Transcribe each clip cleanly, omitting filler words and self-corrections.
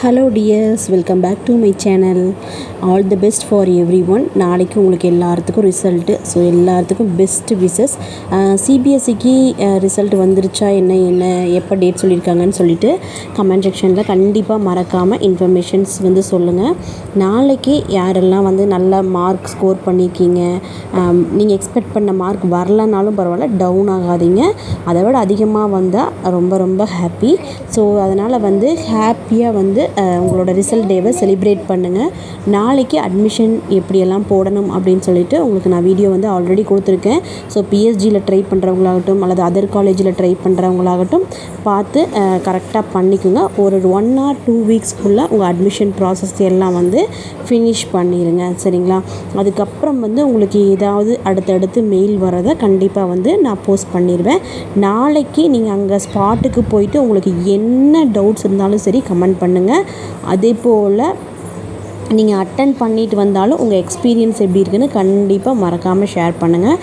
Hello dears, welcome back to my channel. All the best for everyone. நாளைக்கு உங்களுக்கு எல்லாத்துக்கும் result. So எல்லாத்துக்கும் best wishes. சிபிஎஸ்சிக்கு result வந்துருச்சா, என்ன எப்போ டேட் சொல்லியிருக்காங்கன்னு சொல்லிட்டு கமெண்ட் செக்ஷனில் கண்டிப்பாக மறக்காமல் இன்ஃபர்மேஷன்ஸ் வந்து சொல்லுங்கள். நாளைக்கு யாரெல்லாம் வந்து நல்ல மார்க் ஸ்கோர் பண்ணியிருக்கீங்க, நீங்கள் எக்ஸ்பெக்ட் பண்ண மார்க் வரலனாலும் பரவாயில்ல, டவுன் ஆகாதீங்க. அதை விட அதிகமாக வந்தால் ரொம்ப ரொம்ப ஹாப்பி. ஸோ அதனால் வந்து ஹாப்பியாக வந்து உங்களோட ரிசல்ட் டேவை செலிப்ரேட் பண்ணுங்கள். நாளைக்கு அட்மிஷன் எப்படியெல்லாம் போடணும் அப்படின்னு சொல்லிட்டு உங்களுக்கு நான் வீடியோ வந்து ஆல்ரெடி கொடுத்துருக்கேன். ஸோ பிஎஸ்ஜியில் ட்ரை பண்ணுறவங்களாகட்டும் அல்லது அதர் காலேஜில் ட்ரை பண்ணுறவங்களாகட்டும் பார்த்து கரெக்டாக பண்ணிக்கோங்க. ஒரு 1 or 2 வீக்ஸ்க்குள்ளே உங்கள் அட்மிஷன் ப்ராசஸ் எல்லாம் வந்து ஃபினிஷ் பண்ணிடுங்க, சரிங்களா? அதுக்கப்புறம் வந்து உங்களுக்கு ஏதாவது அடுத்தடுத்து மெயில் வரதை கண்டிப்பாக வந்து நான் போஸ்ட் பண்ணிடுவேன். நாளைக்கு நீங்கள் அங்கே ஸ்பாட்டுக்கு போயிட்டு உங்களுக்கு என்ன டவுட்ஸ் இருந்தாலும் சரி கமெண்ட் பண்ணுங்கள். அதே போல் நீங்கள் அட்டன் பண்ணிட்டு வந்தாலும் உங்கள் எக்ஸ்பீரியன்ஸ் எப்படி இருக்குன்னு கண்டிப்பாக மறக்காமல் ஷேர் பண்ணுங்கள்.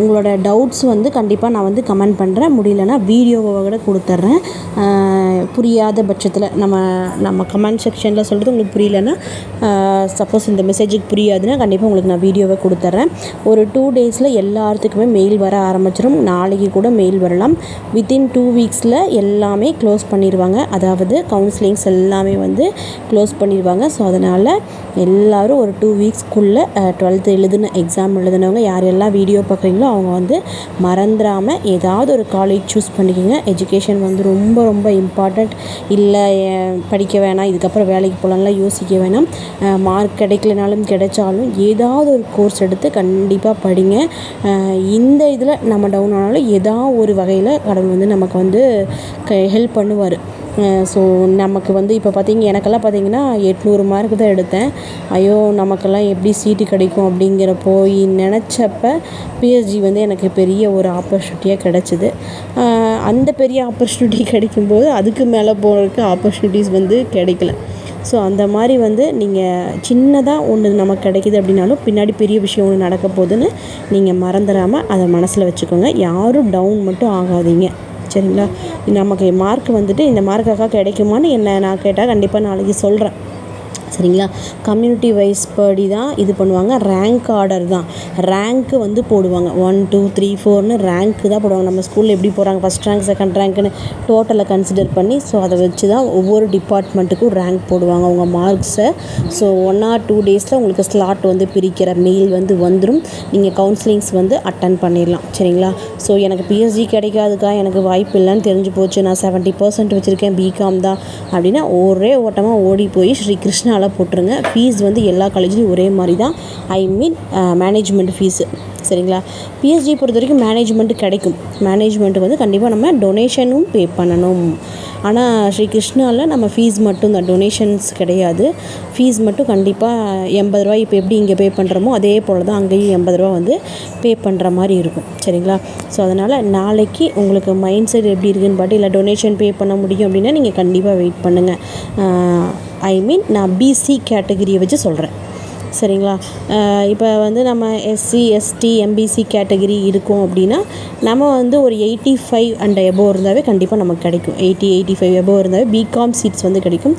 உங்களோட டவுட்ஸ் வந்து கண்டிப்பாக நான் வந்து கமெண்ட் பண்ணுறேன். முடியலன்னா வீடியோவை கூட கொடுத்துட்றேன். புரியாத பட்சத்தில் நம்ம கமெண்ட் செக்ஷனில் சொல்கிறது உங்களுக்கு புரியலன்னா, சப்போஸ் இந்த மெசேஜுக்கு புரியாதுன்னா கண்டிப்பாக உங்களுக்கு நான் வீடியோவை கொடுத்துட்றேன். ஒரு 2 டேஸில் எல்லாத்துக்குமே மெயில் வர ஆரம்பிச்சிடும். நாளைக்கு கூட மெயில் வரலாம். வித்தின் 2 வீக்ஸில் எல்லாமே க்ளோஸ் பண்ணிடுவாங்க. அதாவது கவுன்சிலிங்ஸ் எல்லாமே வந்து க்ளோஸ் பண்ணிடுவாங்க. ஸோ அதனால் எல்லோரும் ஒரு 2 வீக்ஸ்க்குள்ளே 12th எக்ஸாம் எழுதுனவங்க யாரெல்லாம் வீடியோ பார்க்குறீங்களோ அவங்க வந்து மறந்துடாமல் ஏதாவது ஒரு காலேஜ் சூஸ் பண்ணிக்கோங்க. எஜுகேஷன் வந்து ரொம்ப ரொம்ப இம்பார்ட்டண்ட். இல்லை படிக்க வேணாம், இதுக்கப்புறம் வேலைக்கு போகலாம்லாம் யோசிக்க வேணாம். மார்க் கிடைக்கலனாலும் கிடைச்சாலும் ஏதாவது ஒரு கோர்ஸ் எடுத்து கண்டிப்பாக படிங்க. இந்த இதில் நம்ம டவுன் ஆனாலும் ஏதாவது ஒரு வகையில் கடவுள் வந்து நமக்கு வந்து ஹெல்ப் பண்ணுவார். ஸோ நமக்கு வந்து இப்போ எனக்கெல்லாம் பார்த்திங்கன்னா 800 மார்க் தான் எடுத்தேன். ஐயோ நமக்கெல்லாம் எப்படி சீட்டு கிடைக்கும் அப்படிங்கிற போய் நினச்சப்ப பிஎஸ்ஜி வந்து எனக்கு பெரிய ஒரு ஆப்பர்ச்சுனிட்டியாக கிடச்சிது. அந்த பெரிய ஆப்பர்ச்சுனிட்டி கிடைக்கும்போது அதுக்கு மேலே போகிறதுக்கு ஆப்பர்ச்சுனிட்டிஸ் வந்து கிடைக்கல. ஸோ அந்த மாதிரி வந்து நீங்கள் சின்னதாக ஒன்று நமக்கு கிடைக்கிது அப்படின்னாலும் பின்னாடி பெரிய விஷயம் ஒன்று நடக்க போகுதுன்னு நீங்கள் மறந்துடாமல் அதை மனசில் வச்சுக்கோங்க. யாரும் டவுன் மட்டும் ஆகாதீங்க, சரிங்களா? நமக்கு மார்க் வந்துட்டு இந்த மார்க்காக கிடைக்குமான்னு நான் கேட்டால் கண்டிப்பாக நாளைக்கு சொல்கிறேன், சரிங்களா? கம்யூனிட்டி வைஸ் படி தான் இது பண்ணுவாங்க. ரேங்க் ஆர்டர் தான், ரேங்க்கு வந்து போடுவாங்க. 1 2 3 4ன்னு ரேங்க்கு தான் போடுவாங்க. நம்ம ஸ்கூலில் எப்படி போகிறாங்க, ஃபஸ்ட் ரேங்க் செகண்ட் ரேங்க்குன்னு டோட்டலை கன்சிடர் பண்ணி, ஸோ அதை வச்சு தான் ஒவ்வொரு டிபார்ட்மெண்ட்டுக்கும் ரேங்க் போடுவாங்க உங்கள் மார்க்ஸை. ஸோ 1 or 2 டேஸில் உங்களுக்கு ஸ்லாட் வந்து பிரிக்கிற மெயில் வந்து வந்துடும். நீங்கள் கவுன்சிலிங்ஸ் வந்து அட்டன் பண்ணிடலாம், சரிங்களா? ஸோ எனக்கு பிஎஸ்ஜி கிடைக்காதுக்கா, எனக்கு வாய்ப்பு இல்லைன்னு தெரிஞ்சு போச்சு, நான் 70% வச்சுருக்கேன், பிகாம் தான் அப்படின்னா ஒரே ஓட்டமாக ஓடி போய் ஸ்ரீ கிருஷ்ணாவில் போட்டுருங்க. ஃபீஸ் வந்து எல்லா காலேஜ்லையும் ஒரே மாதிரி தான். மேனேஜ்மெண்ட் ஃபீஸு, சரிங்களா? பிஎஸ்ஜி பொறுத்த வரைக்கும் மேனேஜ்மெண்ட்டு கிடைக்கும். மேனேஜ்மெண்ட்டு வந்து கண்டிப்பாக நம்ம டொனேஷனும் பே பண்ணணும். ஆனால் ஸ்ரீ கிருஷ்ணாவில் நம்ம ஃபீஸ் மட்டும் தான், டொனேஷன்ஸ் கிடையாது. ஃபீஸ் மட்டும் கண்டிப்பாக 80 ரூபா. இப்போ எப்படி இங்கே பே பண்ணுறோமோ அதே போல் தான் அங்கேயும் 80 ரூபா வந்து பே பண்ணுற மாதிரி இருக்கும், சரிங்களா? ஸோ அதனால் நாளைக்கு உங்களுக்கு மைண்ட் செட் எப்படி இருக்குன்னு பாட்டு, இல்லை டொனேஷன் பே பண்ண முடியும் அப்படின்னா நீங்கள் கண்டிப்பாக வெயிட் பண்ணுங்கள். நான் பிசி கேட்டகரியை வச்சு சொல்கிறேன், சரிங்களா? இப்போ வந்து நம்ம எஸ்சி எஸ்டி எம்பிசி கேட்டகரி இருக்கும் அப்படின்னா நம்ம வந்து ஒரு 85 அண்ட் எபோவ் இருந்தாவே கண்டிப்பாக நமக்கு கிடைக்கும். 80-85 எபோவ் இருந்தாவே பிகாம் சீட்ஸ் வந்து கிடைக்கும்.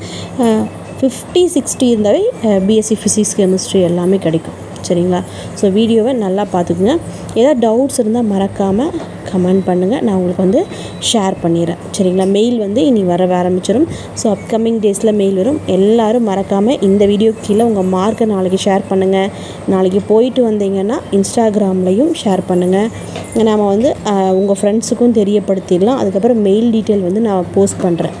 50-60 இருந்தாவே பிஎஸ்சி ஃபிசிக்ஸ் கெமிஸ்ட்ரி எல்லாமே கிடைக்கும், சரிங்களா? ஸோ வீடியோவை நல்லா பார்த்துக்குங்க. ஏதாவது டவுட்ஸ் இருந்தால் மறக்காமல் கமெண்ட் பண்ணுங்கள், நான் உங்களுக்கு வந்து ஷேர் பண்ணிடுறேன், சரிங்களா? மெயில் வந்து இனி வர ஆரம்பிச்சிடும். ஸோ அப்கமிங் டேஸில் மெயில் வரும். எல்லோரும் மறக்காமல் இந்த வீடியோ கீழே உங்கள் மார்க்கை நாளைக்கு ஷேர் பண்ணுங்கள். நாளைக்கு போயிட்டு வந்தீங்கன்னா இன்ஸ்டாகிராம்லேயும் ஷேர் பண்ணுங்கள். நாம் வந்து உங்கள் ஃப்ரெண்ட்ஸுக்கும் தெரியப்படுத்திடலாம். அதுக்கப்புறம் மெயில் டீட்டெயில் வந்து நான் போஸ்ட் பண்ணுறேன்,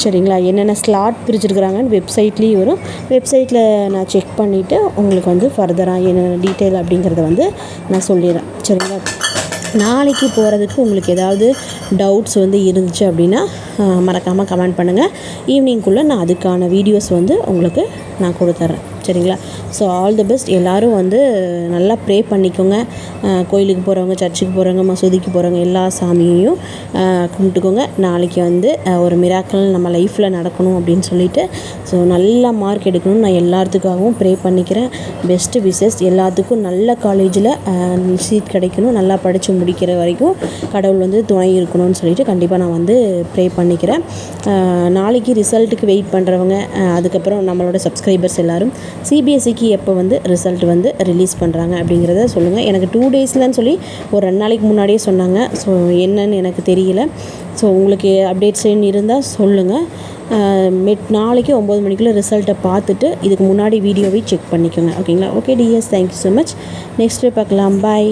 சரிங்களா? என்னென்ன ஸ்லாட் பிரிச்சுருக்குறாங்கன்னு வெப்சைட்லேயும் வரும். வெப்சைட்டில் நான் செக் பண்ணிவிட்டு உங்களுக்கு வந்து ஃபர்தராக என்னென்ன டீட்டெயில் அப்படிங்கிறத வந்து நான் சொல்லிடுறேன், சரிங்களா? நாளைக்கு போகிறதுக்கு உங்களுக்கு ஏதாவது டவுட்ஸ் வந்து இருந்துச்சு அப்படின்னா மறக்காமல் கமெண்ட் பண்ணுங்கள். ஈவினிங்குள்ளே நான் அதுக்கான வீடியோஸ் வந்து உங்களுக்கு நான் கொடுத்துட்றேன், சரிங்களா? So all the best. எல்லோரும் வந்து நல்லா ப்ரே பண்ணிக்கோங்க. கோயிலுக்கு போகிறவங்க, சர்ச்சுக்கு போகிறவங்க, மசூதிக்கு போகிறவங்க எல்லா சாமியையும் கும்பிட்டுக்கோங்க. நாளைக்கு வந்து ஒரு மிராக்கிள் நம்ம லைஃப்பில் நடக்கணும் அப்படின்னு சொல்லிட்டு, ஸோ நல்லா மார்க் எடுக்கணும்னு நான் எல்லாத்துக்காகவும் ப்ரே பண்ணிக்கிறேன். Best wishes. எல்லாத்துக்கும் நல்ல காலேஜில் சீட் கிடைக்கணும், நல்லா படித்து முடிக்கிற வரைக்கும் கடவுள் வந்து துணை இருக்கணும்னு சொல்லிட்டு கண்டிப்பாக நான் வந்து ப்ரே பண்ணிக்கிறேன். நாளைக்கு ரிசல்ட்டுக்கு வெயிட் பண்ணுறவங்க, அதுக்கப்புறம் நம்மளோட சப்ஸ்கிரைபர்ஸ் எல்லோரும் சிபிஎஸ்சிக்கு எப்போ வந்து ரிசல்ட் வந்து ரிலீஸ் பண்ணுறாங்க அப்படிங்கிறத சொல்லுங்கள். எனக்கு 2 டேஸ்லன்னு சொல்லி ஒரு 2 நாளைக்கு முன்னாடியே சொன்னாங்க. ஸோ என்னன்னு எனக்கு தெரியல. ஸோ உங்களுக்கு அப்டேட்ஸ் இருந்தால் சொல்லுங்கள். நாளைக்கு 9 மணிக்குள்ளே ரிசல்ட்டை பார்த்துட்டு இதுக்கு முன்னாடி வீடியோவை செக் பண்ணிக்கோங்க. ஓகேங்களா? ஓகே டிஎஸ், தேங்க்யூ ஸோ மச். நெக்ஸ்ட் பார்க்கலாம். பாய்.